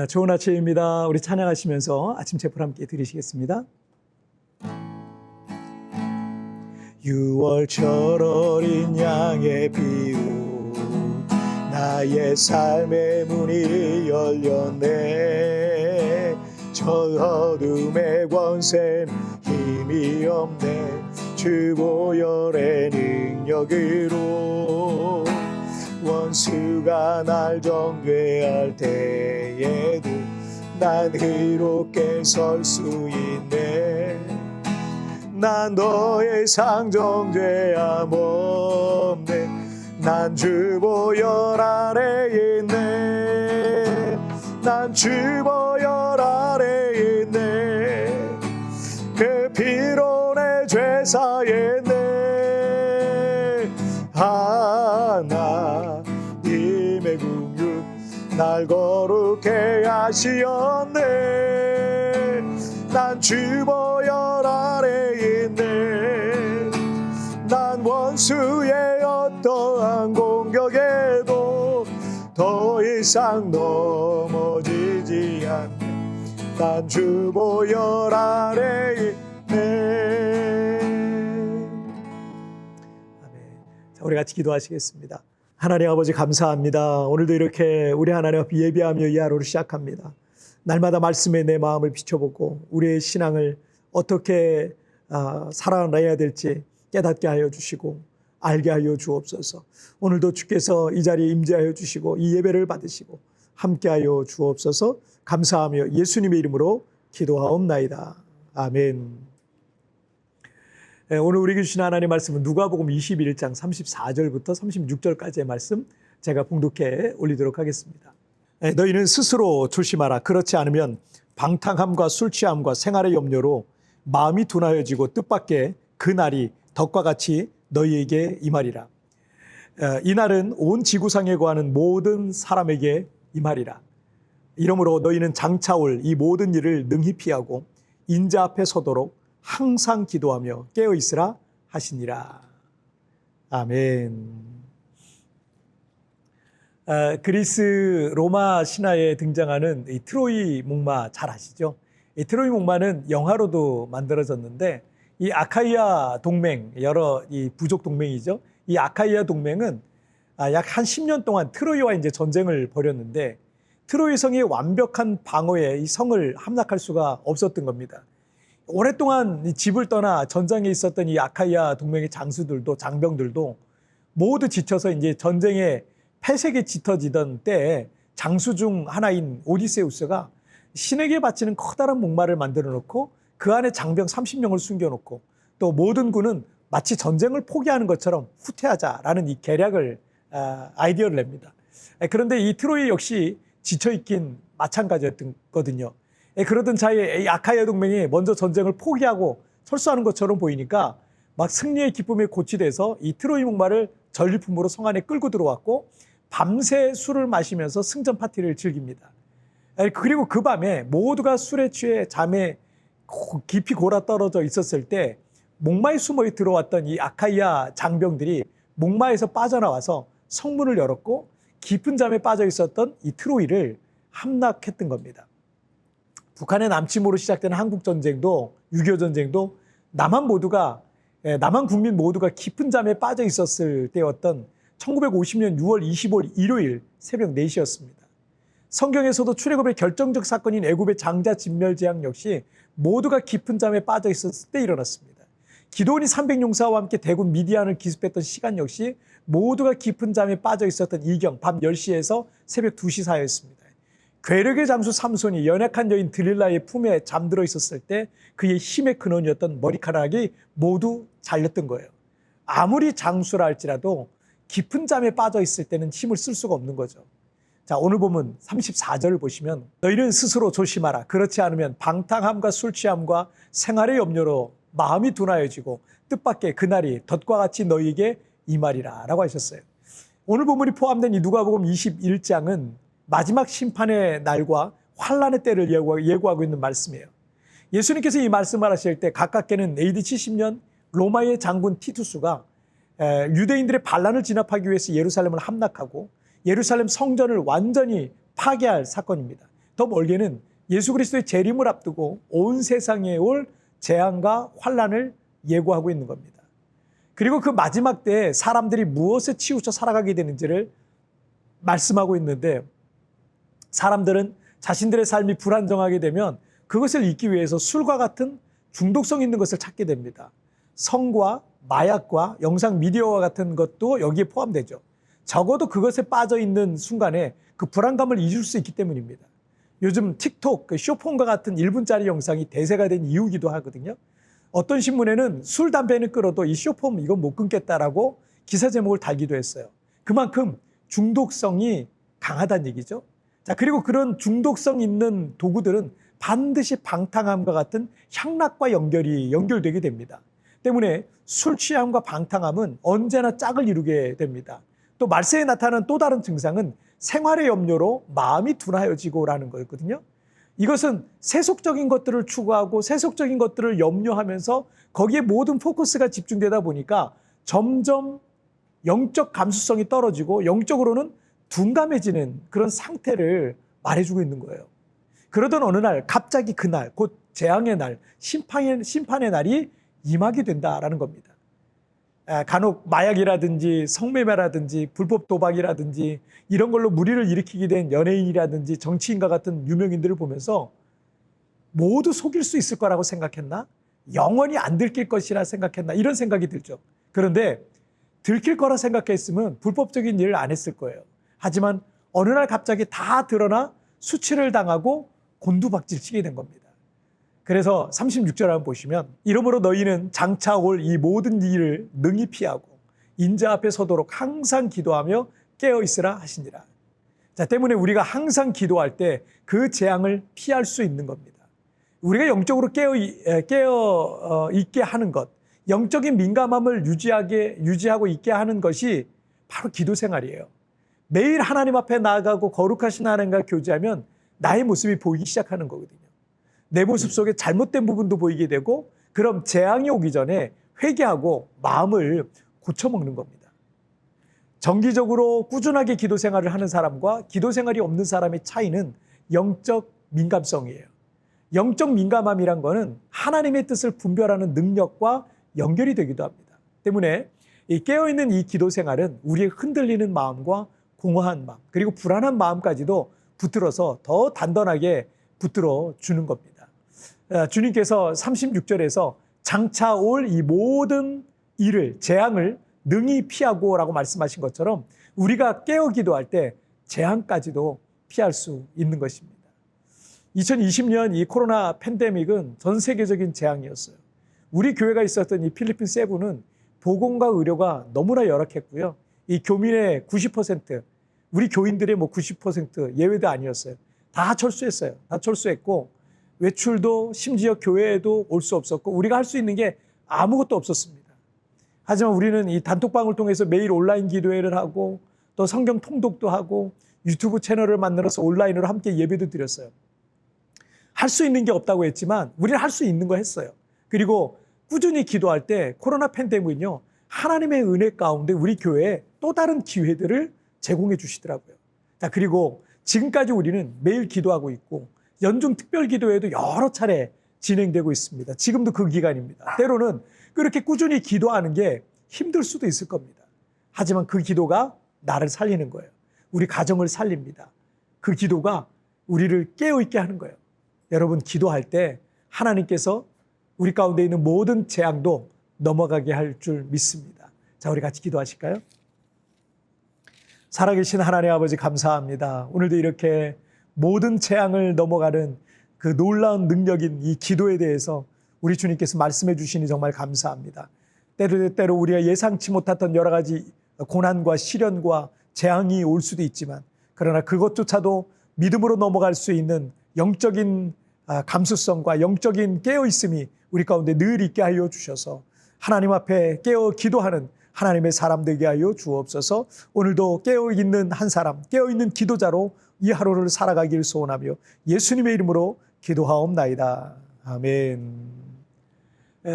좋은 아침입니다. 우리 찬양하시면서 아침 제풀 함께 드리시겠습니다. 6월철 어린 양의 비유 나의 삶의 문이 열렸네. 저 어둠의 권세는 힘이 없네. 주 보혈의 능력으로 원수가 날 정죄할 때에도 난 의롭게 설 수 있네. 난 더 이상 정죄함 없네. 난 주 보혈 안에 있네. 난 주 보혈 안에 있네. 그 피로 내 죄 사했네. 하나님의 긍휼 날 거룩해 하시었네. 난 주 보혈 안에 있네. 난 원수의 어떠한 공격에도 더 이상 넘어지지 않네. 난 주 보혈 안에 있네. 자, 우리 같이 기도하시겠습니다. 하나님 아버지 감사합니다. 오늘도 이렇게 우리 하나님 앞에 예배하며 이 하루를 시작합니다. 날마다 말씀에 내 마음을 비춰보고 우리의 신앙을 어떻게 살아내야 될지 깨닫게 하여 주시고 알게 하여 주옵소서. 오늘도 주께서 이 자리에 임재하여 주시고 이 예배를 받으시고 함께하여 주옵소서. 감사하며 예수님의 이름으로 기도하옵나이다. 아멘. 오늘 우리에게 주신 하나님의 말씀은 누가복음 21장 34절부터 36절까지의 말씀 제가 봉독해 올리도록 하겠습니다. 너희는 스스로 조심하라. 그렇지 않으면 방탕함과 술 취함과 생활의 염려로 마음이 둔하여지고 뜻밖의 그 날이 덕과 같이 너희에게 임하리라. 이 날은 온 지구상에 거하는 모든 사람에게 임하리라. 이러므로 너희는 장차 올 이 모든 일을 능히 피하고 인자 앞에 서도록 항상 기도하며 깨어 있으라 하시니라. 아멘. 그리스 로마 신화에 등장하는 이 트로이 목마 잘 아시죠? 이 트로이 목마는 영화로도 만들어졌는데 이 아카이아 동맹, 여러 이 부족 동맹이죠. 이 아카이아 동맹은 약 한 10년 동안 트로이와 이제 전쟁을 벌였는데 트로이 성의 완벽한 방어에 이 성을 함락할 수가 없었던 겁니다. 오랫동안 집을 떠나 전장에 있었던 이 아카이아 동맹의 장수들도 장병들도 모두 지쳐서 이제 전쟁에 패색에 짙어지던 때에 장수 중 하나인 오디세우스가 신에게 바치는 커다란 목마를 만들어 놓고 그 안에 장병 30명을 숨겨놓고 또 모든 군은 마치 전쟁을 포기하는 것처럼 후퇴하자라는 이 계략을 아이디어를 냅니다. 그런데 이 트로이 역시 지쳐있긴 마찬가지였거든요. 그러던 차에 이 아카이아 동맹이 먼저 전쟁을 포기하고 철수하는 것처럼 보이니까 막 승리의 기쁨에 고취돼서 이 트로이 목마를 전리품으로 성 안에 끌고 들어왔고 밤새 술을 마시면서 승전 파티를 즐깁니다. 그리고 그 밤에 모두가 술에 취해 잠에 깊이 골아 떨어져 있었을 때 목마에 숨어 들어왔던 이 아카이아 장병들이 목마에서 빠져나와서 성문을 열었고 깊은 잠에 빠져 있었던 이 트로이를 함락했던 겁니다. 북한의 남침으로 시작된 한국전쟁도 6.25 전쟁도 남한 국민 모두가 깊은 잠에 빠져 있었을 때였던 1950년 6월 25일 일요일 새벽 4시였습니다. 성경에서도 출애굽의 결정적 사건인 애굽의 장자 진멸 재앙 역시 모두가 깊은 잠에 빠져 있었을 때 일어났습니다. 기드온이 300용사와 함께 대군 미디안을 기습했던 시간 역시 모두가 깊은 잠에 빠져 있었던 이경 밤 10시에서 새벽 2시 사이였습니다. 괴력의 장수 삼손이 연약한 여인 드릴라의 품에 잠들어 있었을 때 그의 힘의 근원이었던 머리카락이 모두 잘렸던 거예요. 아무리 장수라 할지라도 깊은 잠에 빠져 있을 때는 힘을 쓸 수가 없는 거죠. 자, 오늘 보면 34절을 보시면 너희는 스스로 조심하라. 그렇지 않으면 방탕함과 술 취함과 생활의 염려로 마음이 둔하여지고 뜻밖의 그날이 덫과 같이 너희에게 임하리라 라고 하셨어요. 오늘 본문이 포함된 이 누가복음 21장은 마지막 심판의 날과 환란의 때를 예고하고 있는 말씀이에요. 예수님께서 이 말씀을 하실 때 가깝게는 AD 70년 로마의 장군 티투스가 유대인들의 반란을 진압하기 위해서 예루살렘을 함락하고 예루살렘 성전을 완전히 파괴할 사건입니다. 더 멀게는 예수 그리스도의 재림을 앞두고 온 세상에 올 재앙과 환난을 예고하고 있는 겁니다. 그리고 그 마지막 때에 사람들이 무엇에 치우쳐 살아가게 되는지를 말씀하고 있는데, 사람들은 자신들의 삶이 불안정하게 되면 그것을 잊기 위해서 술과 같은 중독성 있는 것을 찾게 됩니다. 성과 마약과 영상 미디어와 같은 것도 여기에 포함되죠. 적어도 그것에 빠져 있는 순간에 그 불안감을 잊을 수 있기 때문입니다. 요즘 틱톡, 쇼폰과 같은 1분짜리 영상이 대세가 된 이유기도 하거든요. 어떤 신문에는 술, 담배는 끊어도 이 쇼폼 이건 못 끊겠다라고 기사 제목을 달기도 했어요. 그만큼 중독성이 강하다는 얘기죠. 자, 그리고 그런 중독성 있는 도구들은 반드시 방탕함과 같은 향락과 연결되게 됩니다. 때문에 술 취함과 방탕함은 언제나 짝을 이루게 됩니다. 또 말세에 나타나는 또 다른 증상은 생활의 염려로 마음이 둔하여지고라는 거였거든요. 이것은 세속적인 것들을 추구하고 세속적인 것들을 염려하면서 거기에 모든 포커스가 집중되다 보니까 점점 영적 감수성이 떨어지고 영적으로는 둔감해지는 그런 상태를 말해주고 있는 거예요. 그러던 어느 날 갑자기 그날 곧 재앙의 날, 심판의 날이 임하게 된다라는 겁니다. 간혹 마약이라든지 성매매라든지 불법 도박이라든지 이런 걸로 무리를 일으키게 된 연예인이라든지 정치인과 같은 유명인들을 보면서 모두 속일 수 있을 거라고 생각했나? 영원히 안 들킬 것이라 생각했나? 이런 생각이 들죠. 그런데 들킬 거라 생각했으면 불법적인 일을 안 했을 거예요. 하지만 어느 날 갑자기 다 드러나 수치를 당하고 곤두박질 치게 된 겁니다. 그래서 36절 한번 보시면, 이러므로 너희는 장차 올 이 모든 일을 능히 피하고 인자 앞에 서도록 항상 기도하며 깨어 있으라 하시니라. 자, 때문에 우리가 항상 기도할 때 그 재앙을 피할 수 있는 겁니다. 우리가 영적으로 깨어 있게 하는 것, 영적인 민감함을 유지하고 있게 하는 것이 바로 기도 생활이에요. 매일 하나님 앞에 나아가고 거룩하신 하나님과 교제하면 나의 모습이 보이기 시작하는 거거든요. 내 모습 속에 잘못된 부분도 보이게 되고, 그럼 재앙이 오기 전에 회개하고 마음을 고쳐먹는 겁니다. 정기적으로 꾸준하게 기도 생활을 하는 사람과 기도 생활이 없는 사람의 차이는 영적 민감성이에요. 영적 민감함이란 거는 하나님의 뜻을 분별하는 능력과 연결이 되기도 합니다. 때문에 이 깨어있는 이 기도 생활은 우리의 흔들리는 마음과 공허한 마음, 그리고 불안한 마음까지도 붙들어서 더 단단하게 붙들어 주는 겁니다. 주님께서 36절에서 장차 올 이 모든 일을, 재앙을 능히 피하고 라고 말씀하신 것처럼 우리가 깨어 기도할 때 재앙까지도 피할 수 있는 것입니다. 2020년 이 코로나 팬데믹은 전 세계적인 재앙이었어요. 우리 교회가 있었던 이 필리핀 세부는 보건과 의료가 너무나 열악했고요. 이 교민의 90%, 우리 교인들의 90% 예외도 아니었어요. 다 철수했어요. 다 철수했고, 외출도 심지어 교회에도 올 수 없었고, 우리가 할 수 있는 게 아무것도 없었습니다. 하지만 우리는 이 단톡방을 통해서 매일 온라인 기도회를 하고, 또 성경 통독도 하고, 유튜브 채널을 만들어서 온라인으로 함께 예배도 드렸어요. 할 수 있는 게 없다고 했지만 우리는 할 수 있는 거 했어요. 그리고 꾸준히 기도할 때 코로나 팬데믹은요, 하나님의 은혜 가운데 우리 교회에 또 다른 기회들을 제공해 주시더라고요. 자, 그리고 지금까지 우리는 매일 기도하고 있고, 연중 특별 기도회도 여러 차례 진행되고 있습니다. 지금도 그 기간입니다. 때로는 그렇게 꾸준히 기도하는 게 힘들 수도 있을 겁니다. 하지만 그 기도가 나를 살리는 거예요. 우리 가정을 살립니다. 그 기도가 우리를 깨어있게 하는 거예요. 여러분, 기도할 때 하나님께서 우리 가운데 있는 모든 재앙도 넘어가게 할 줄 믿습니다. 자, 우리 같이 기도하실까요? 살아계신 하나님 아버지, 감사합니다. 오늘도 이렇게 모든 재앙을 넘어가는 그 놀라운 능력인 이 기도에 대해서 우리 주님께서 말씀해 주시니 정말 감사합니다. 때로 우리가 예상치 못했던 여러 가지 고난과 시련과 재앙이 올 수도 있지만, 그러나 그것조차도 믿음으로 넘어갈 수 있는 영적인 감수성과 영적인 깨어있음이 우리 가운데 늘 있게 하여 주셔서 하나님 앞에 깨어 기도하는 하나님의 사람 되게 하여 주옵소서. 오늘도 깨어있는 한 사람, 깨어있는 기도자로 이 하루를 살아가길 소원하며 예수님의 이름으로 기도하옵나이다. 아멘.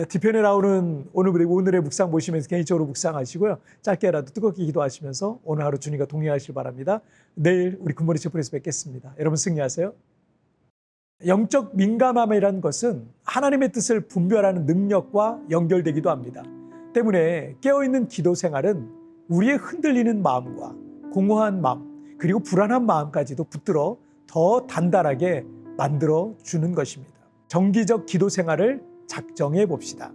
뒤편에 나오는 오늘의 묵상 보시면서 개인적으로 묵상하시고요. 짧게라도 뜨겁게 기도하시면서 오늘 하루 주님과 동행하시길 바랍니다. 내일 우리 굿모닝 셰프에서 뵙겠습니다. 여러분 승리하세요. 영적 민감함이라는 것은 하나님의 뜻을 분별하는 능력과 연결되기도 합니다. 때문에 깨어있는 기도 생활은 우리의 흔들리는 마음과 공허한 마음, 그리고 불안한 마음까지도 붙들어 더 단단하게 만들어 주는 것입니다. 정기적 기도 생활을 작정해 봅시다.